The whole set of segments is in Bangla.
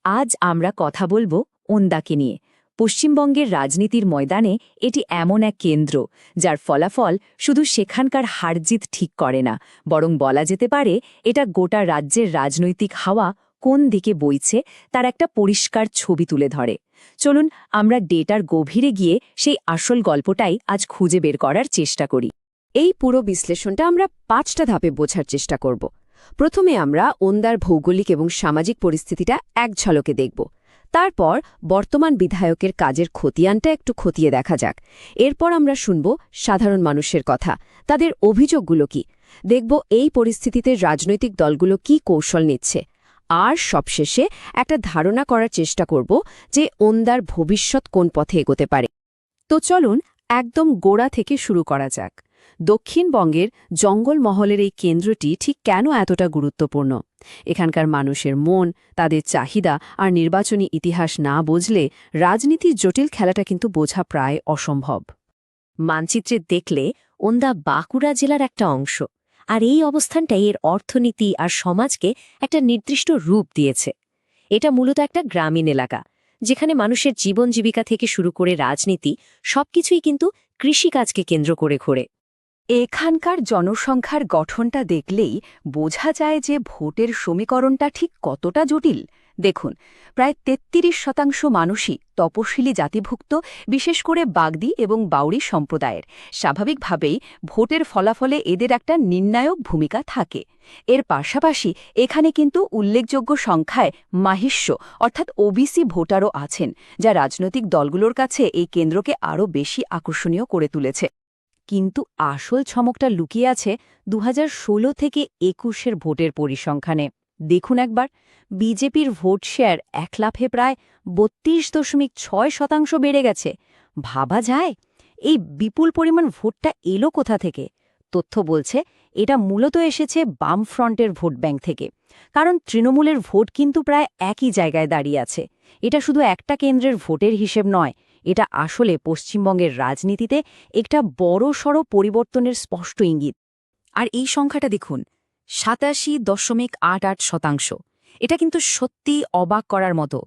আজ আমরা কথা বলবো ওন্দাকে নিয়ে। পশ্চিমবঙ্গের রাজনীতির ময়দানে এটি এমন এক কেন্দ্র যার ফলাফল শুধু সেখানকার হারজিত ঠিক করে না, বরং বলা যেতে পারে এটা গোটা রাজ্যের রাজনৈতিক হাওয়া কোন দিকে বইছে তার একটা পরিষ্কার ছবি তুলে ধরে। চলুন আমরা ডেটার গভীরে গিয়ে সেই আসল গল্পটাই আজ খুঁজে বের করার চেষ্টা করি। এই পুরো বিশ্লেষণটা আমরা 5টা ধাপে বোঝার চেষ্টা করব। প্রথমে আমরা ওন্দার ভৌগোলিক এবং সামাজিক পরিস্থিতিটা এক ঝলকে দেখব। তারপর বর্তমান বিধায়কের কাজের খতিয়ানটা একটু খতিয়ে দেখা যাক। এরপর আমরা শুনব সাধারণ মানুষের কথা, তাদের অভিযোগগুলো কি, দেখব এই পরিস্থিতিতে রাজনৈতিক দলগুলো কি কৌশল নিচ্ছে, আর সবশেষে একটা ধারণা করার চেষ্টা করব যে ওন্দার ভবিষ্যৎ কোন পথে এগোতে পারে। তো চলুন একদম গোড়া থেকে শুরু করা যাক। দক্ষিণবঙ্গের জঙ্গলমহলের এই কেন্দ্রটি ঠিক কেন এতটা গুরুত্বপূর্ণ? এখানকার মানুষের মন, তাদের চাহিদা আর নির্বাচনী ইতিহাস না বুঝলে রাজনীতির জটিল খেলাটা কিন্তু বোঝা প্রায় অসম্ভব। মানচিত্রে দেখলে ওন্দা বাঁকুড়া জেলার একটা অংশ, আর এই অবস্থানটাই এর অর্থনীতি আর সমাজকে একটা নির্দিষ্ট রূপ দিয়েছে। এটা মূলত একটা গ্রামীণ এলাকা, যেখানে মানুষের জীবন জীবিকা থেকে শুরু করে রাজনীতি সবকিছুই কিন্তু কৃষিকাজকে কেন্দ্র করে ঘোরে। এখানকার জনসংখ্যার গঠনটা দেখলেই বোঝা যায় যে ভোটের সমীকরণটা ঠিক কতটা জটিল। দেখুন, প্রায় ৩৩% মানুষই তপশিলি জাতিভুক্ত, বিশেষ করে বাগদি এবং বাউরি সম্প্রদায়ের। স্বাভাবিকভাবেই ভোটের ফলাফলে এদের একটা নির্ণায়ক ভূমিকা থাকে। এর পাশাপাশি এখানে কিন্তু উল্লেখযোগ্য সংখ্যায় মাহিষ্য অর্থাৎ ওবিসি ভোটারও আছেন, যা রাজনৈতিক দলগুলোর কাছে এই কেন্দ্রকে আরও বেশি আকর্ষণীয় করে তুলেছে। কিন্তু আসল চমকটা লুকিয়ে আছে 2016 থেকে 21-এর ভোটের পরিসংখ্যানে। দেখুন একবার, বিজেপির ভোট শেয়ার এক লাফে প্রায় 32.6% বেড়ে গেছে। ভাবা যায় এই বিপুল পরিমাণ ভোটটা এলো কোথা থেকে? তথ্য বলছে এটা মূলত এসেছে বামফ্রন্টের ভোট ব্যাংক থেকে, কারণ তৃণমূলের ভোট কিন্তু প্রায় একই জায়গায় দাঁড়িয়ে আছে। এটা শুধু একটা কেন্দ্রের ভোটের হিসেব নয়, এটা আসলে পশ্চিমবঙ্গের রাজনীতিতে একটা বড়সড় পরিবর্তনের স্পষ্ট ইঙ্গিত। আর এই সংখ্যাটা দেখুন, 87.88%। এটা কিন্তু সত্যি অবাক করার মতো।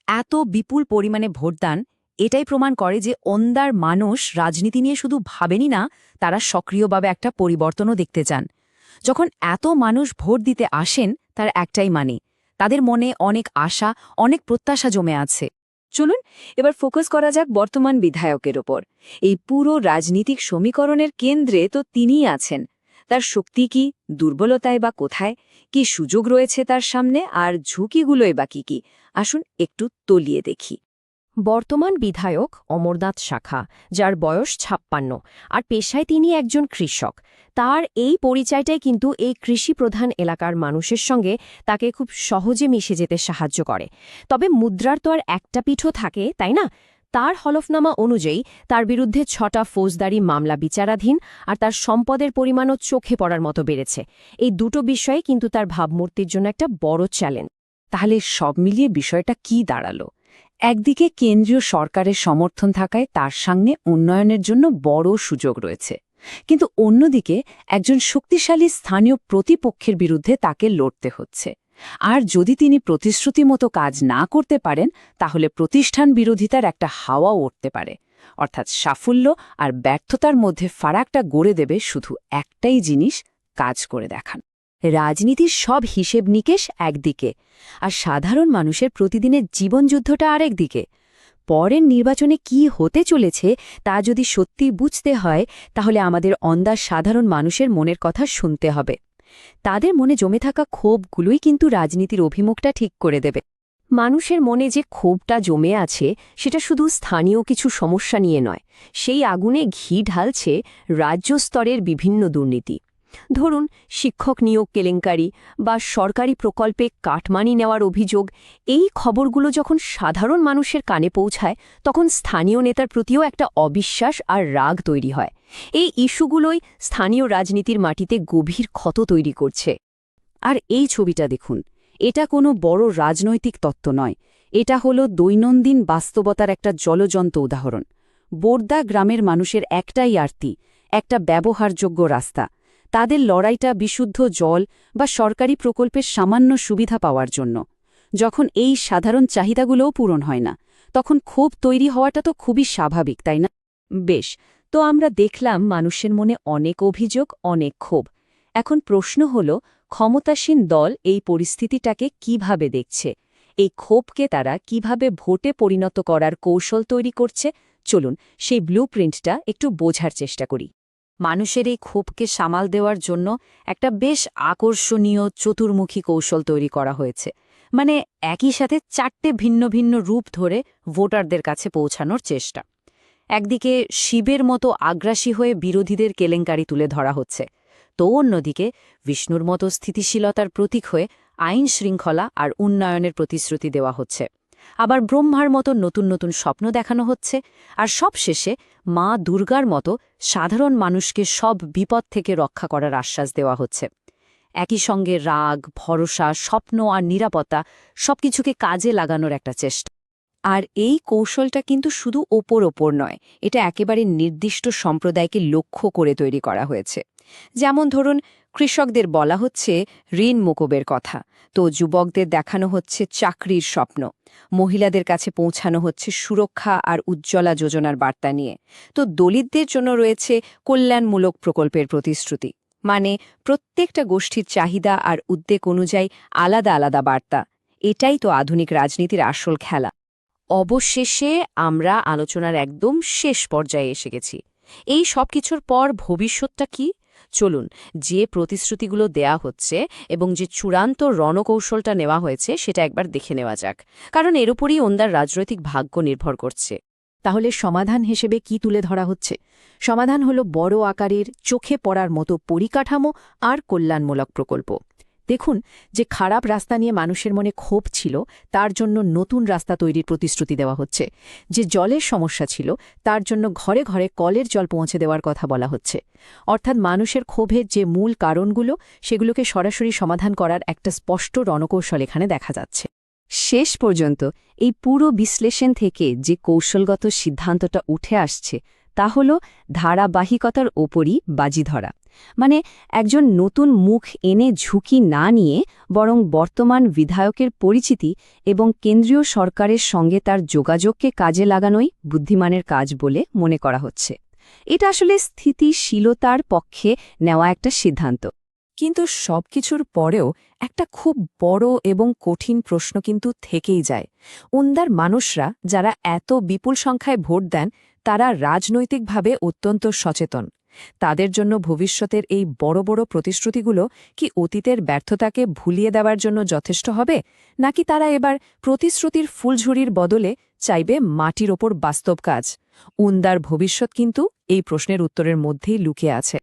এত বিপুল পরিমাণে ভোটদান এটাই প্রমাণ করে যে ওন্দার মানুষ রাজনীতি নিয়ে শুধু ভাবেনি না, তারা সক্রিয়ভাবে একটা পরিবর্তনও দেখতে চান। যখন এত মানুষ ভোট দিতে আসেন, তার একটাই মানে তাদের মনে অনেক আশা, অনেক প্রত্যাশা জমে আছে। চলুন এবার ফোকাস করা যাক বর্তমান বিধায়কের ওপর। এই পুরো রাজনীতিক সমীকরণের কেন্দ্রে তো তিনিই আছেন। তার শক্তি কি, দুর্বলতায় বা কোথায়, কি সুযোগ রয়েছে তার সামনে, আর ঝুঁকিগুলোই বা কি? আসুন একটু তলিয়ে দেখি। বর্তমান বিধায়ক অমরনাথ শাখা, যার বয়স 56, আর পেশায় তিনি একজন কৃষক। তার এই পরিচয়টাই কিন্তু এই কৃষিপ্রধান এলাকার মানুষের সঙ্গে তাকে খুব সহজে মিশে যেতে সাহায্য করে। তবে মুদ্রার তো আর একটা পিঠও থাকে, তাই না? তার হলফনামা অনুযায়ী তার বিরুদ্ধে 6টা ফৌজদারি মামলা বিচারাধীন, আর তার সম্পদের পরিমাণও চোখে পড়ার মতো বেড়েছে। এই দুটো বিষয়ে কিন্তু তার ভাবমূর্তির জন্য একটা বড় চ্যালেঞ্জ। তাহলে সব মিলিয়ে বিষয়টা কি দাঁড়ালো? একদিকে কেন্দ্রীয় সরকারের সমর্থন থাকায় তার সামনে উন্নয়নের জন্য বড় সুযোগ রয়েছে, কিন্তু অন্যদিকে একজন শক্তিশালী স্থানীয় প্রতিপক্ষের বিরুদ্ধে তাকে লড়তে হচ্ছে। আর যদি তিনি প্রতিশ্রুতি মতো কাজ না করতে পারেন, তাহলে প্রতিষ্ঠান বিরোধিতার একটা হাওয়া উঠতে পারে। অর্থাৎ সাফল্য আর ব্যর্থতার মধ্যে ফারাকটা গড়ে দেবে শুধু একটাই জিনিস: কাজ করে দেখান। রাজনীতির সব হিসেব নিকেশ একদিকে, আর সাধারণ মানুষের প্রতিদিনের জীবনযুদ্ধটা আরেক দিকে। পরের নির্বাচনে কি হতে চলেছে তা যদি সত্যি বুঝতে হয়, তাহলে আমাদের ওন্দার সাধারণ মানুষের মনের কথা শুনতে হবে। তাদের মনে জমে থাকা ক্ষোভগুলোই কিন্তু রাজনীতির অভিমুখটা ঠিক করে দেবে। মানুষের মনে যে ক্ষোভটা জমে আছে, সেটা শুধু স্থানীয় কিছু সমস্যা নিয়ে নয়, সেই আগুনে ঘি ঢালছে রাজ্য স্তরের বিভিন্ন দুর্নীতি। ধরুন, শিক্ষক নিয়োগ কেলেঙ্কারি বা সরকারি প্রকল্পে কাটমানি নেওয়ার অভিযোগ। এই খবরগুলো যখন সাধারণ মানুষের কানে পৌঁছায়, তখন স্থানীয় নেতার প্রতিও একটা অবিশ্বাস আর রাগ তৈরি হয়। এই ইস্যুগুলোই স্থানীয় রাজনীতির মাটিতে গভীর ক্ষত তৈরি করছে। আর এই ছবিটা দেখুন, এটা কোনো বড় রাজনৈতিক তত্ত্ব নয়, এটা হলো দৈনন্দিন বাস্তবতার একটা জ্বলজ্বন্ত উদাহরণ। বোরদা গ্রামের মানুষের একটাই আর্তি, একটা ব্যবহারযোগ্য রাস্তা। তাদের লড়াইটা বিশুদ্ধ জল বা সরকারি প্রকল্পের সামান্য সুবিধা পাওয়ার জন্য। যখন এই সাধারণ চাহিদাগুলোও পূরণ হয় না তখন ক্ষোভ তৈরি হওয়াটা তো খুবই স্বাভাবিক, তাই না? বেশ, তো আমরা দেখলাম মানুষের মনে অনেক অভিযোগ, অনেক ক্ষোভ। এখন প্রশ্ন হল, ক্ষমতাসীন দল এই পরিস্থিতিটাকে কিভাবে দেখছে? এই ক্ষোভকে তারা কিভাবে ভোটে পরিণত করার কৌশল তৈরি করছে? চলুন সেই ব্লুপ্রিন্টটা একটু বোঝার চেষ্টা করি। মানুষের এই ক্ষোভকে সামাল দেওয়ার জন্য একটা বেশ আকর্ষণীয় চতুর্মুখী কৌশল তৈরি করা হয়েছে। মানে একই সাথে 4টে ভিন্ন ভিন্ন রূপ ধরে ভোটারদের কাছে পৌঁছানোর চেষ্টা। একদিকে শিবের মতো আগ্রাসী হয়ে বিরোধীদের কেলেঙ্কারি তুলে ধরা হচ্ছে, তো অন্যদিকে বিষ্ণুর মতো স্থিতিশীলতার প্রতীক হয়ে আইন শৃঙ্খলা আর উন্নয়নের প্রতিশ্রুতি দেওয়া হচ্ছে। আবার ব্রহ্মার মতো নতুন নতুন স্বপ্ন দেখানো হচ্ছে, আর সবশেষে মা দুর্গার মতো সাধারণ মানুষকে সব বিপদ থেকে রক্ষা করার আশ্বাস দেওয়া হচ্ছে। একই সঙ্গে রাগ, ভরসা, স্বপ্ন আর নিরাপত্তা সবকিছুকে কাজে লাগানোর একটা চেষ্টা। আর এই কৌশলটা কিন্তু শুধু ওপর নয়, এটা একেবারে নির্দিষ্ট সম্প্রদায়কে লক্ষ্য করে তৈরি করা হয়েছে। যেমন ধরুন, কৃষকদের বলা হচ্ছে ঋণ মুকুবের কথা, তো যুবকদের দেখানো হচ্ছে চাকরির স্বপ্ন, মহিলাদের কাছে পৌঁছানো হচ্ছে সুরক্ষা আর উজ্জ্বলা যোজনার বার্তা নিয়ে, তো দলিতদের জন্য রয়েছে কল্যাণমূলক প্রকল্পের প্রতিশ্রুতি। মানে প্রত্যেকটা গোষ্ঠীর চাহিদা আর উদ্বেগ অনুযায়ী আলাদা আলাদা বার্তা। এটাই তো আধুনিক রাজনীতির আসল খেলা। অবশেষে আমরা আলোচনার একদম শেষ পর্যায়ে এসে গেছি। এই সব কিছুর পর ভবিষ্যৎটা কি? চলুন, যে প্রতিশ্রুতিগুলো দেয়া হচ্ছে এবং যে চূড়ান্ত রণকৌশলটা নেওয়া হয়েছে সেটা একবার দেখে নেওয়া যাক, কারণ এর উপরই ওনার রাজনৈতিক ভাগ্য নির্ভর করছে। তাহলে সমাধান হিসেবে কি তুলে ধরা হচ্ছে? সমাধান হলো বড় আকারের, চোখে পড়ার মতো পরিকাঠামো আর কল্যাণমূলক প্রকল্প। দেখুন, যে খারাপ রাস্তা নিয়ে মানুষের মনে ক্ষোভ ছিল তার জন্য নতুন রাস্তা তৈরির প্রতিশ্রুতি দেওয়া হচ্ছে। যে জলের সমস্যা ছিল তার জন্য ঘরে ঘরে কলের জল পৌঁছে দেওয়ার কথা বলা হচ্ছে। অর্থাৎ মানুষের ক্ষোভের যে মূল কারণগুলো সেগুলোকে সরাসরি সমাধান করার একটা স্পষ্ট রণকৌশল এখানে দেখা যাচ্ছে। শেষ পর্যন্ত এই পুরো বিশ্লেষণ থেকে যে কৌশলগত সিদ্ধান্তটা উঠে আসছে তা হল ধারাবাহিকতার ওপরই বাজি ধরা। মানে একজন নতুন মুখ এনে ঝুঁকি না নিয়ে বরং বর্তমান বিধায়কের পরিচিতি এবং কেন্দ্রীয় সরকারের সঙ্গে তার যোগাযোগকে কাজে লাগানোই বুদ্ধিমানের কাজ বলে মনে করা হচ্ছে। এটা আসলে স্থিতিশীলতার পক্ষে নেওয়া একটা সিদ্ধান্ত। কিন্তু সবকিছুর পরেও একটা খুব বড় এবং কঠিন প্রশ্ন কিন্তু থেকেই যায়। উন্দার মানুষরা যারা এত বিপুল সংখ্যায় ভোট দেন তারা রাজনৈতিকভাবে অত্যন্ত সচেতন। তাদের জন্য ভবিষ্যতের এই বড় বড় প্রতিশ্রুতিগুলো কি অতীতের ব্যর্থতাকে ভুলিয়ে দেওয়ার জন্য যথেষ্ট হবে, নাকি তারা এবার প্রতিশ্রুতির ফুলঝুরির বদলে চাইবে মাটির ওপর বাস্তব কাজ? উন্দার ভবিষ্যৎ কিন্তু এই প্রশ্নের উত্তরের মধ্যেই লুকিয়ে আছে।